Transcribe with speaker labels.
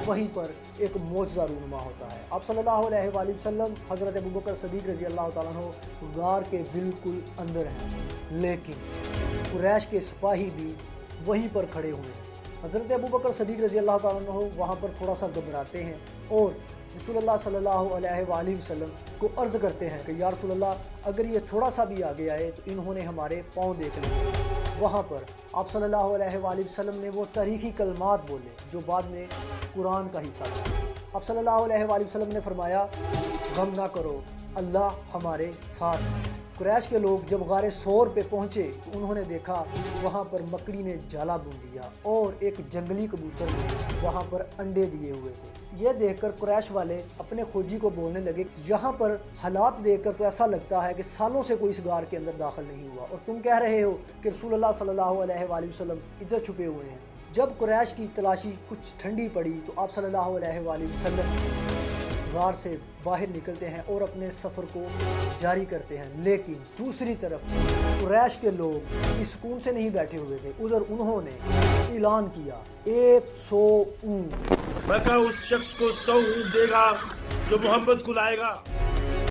Speaker 1: वहीं पर एक मौजज़ा रूनुमा होता है। आप सल्लल्लाहु अलैहि वसल्लम हज़रत अबू बकर सदीक़ रज़ी अल्लाह ताला अन्हु गार के बिल्कुल अंदर हैं, लेकिन कुरैश के सिपाही भी वहीं पर खड़े हुए हैं। हज़रत अबू बकर सदीक़ रज़ी अल्लाह ताला अन्हु वहाँ पर थोड़ा सा घबराते हैं और रसूलुल्लाह सल्लल्लाहु अलैहि वसल्लम को अर्ज़ करते हैं कि या रसूलल्लाह, अगर ये थोड़ा सा भी आगे आए तो इन्होंने हमारे पाँव देख लिए। वहाँ पर आप सल्लल्लाहु अलैहि वसल्लम ने वो तारीख़ी कलमात बोले जो बाद में कुरान का हिस्सा था। आप सल्लल्लाहु अलैहि वसल्लम ने फरमाया, गम ना करो, अल्लाह हमारे साथ है। कुरैश के लोग जब गारे सौर पे पहुँचे तो उन्होंने देखा वहाँ पर मकड़ी ने जाला बुन दिया और एक जंगली कबूतर ने वहाँ पर अंडे दिए हुए थे। ये देखकर कुरैश वाले अपने खोजी को बोलने लगे, यहाँ पर हालात देखकर तो ऐसा लगता है कि सालों से कोई इस गार के अंदर दाखिल नहीं हुआ और तुम कह रहे हो कि रसूलुल्लाह सल्लल्लाहु अलैहि वसल्लम इधर छुपे हुए हैं। जब कुरैश की तलाशी कुछ ठंडी पड़ी तो आप सल्लल्लाहु अलैहि वसल्लम गार से बाहर निकलते हैं और अपने सफ़र को जारी करते हैं। लेकिन दूसरी तरफ कुरैश के लोग इस सुकून से नहीं बैठे हुए थे, उधर उन्होंने ऐलान किया 100 ऊँट।
Speaker 2: मक्का उस शख्स को 100 ऊँट देगा जो मोहम्मद को लाएगा।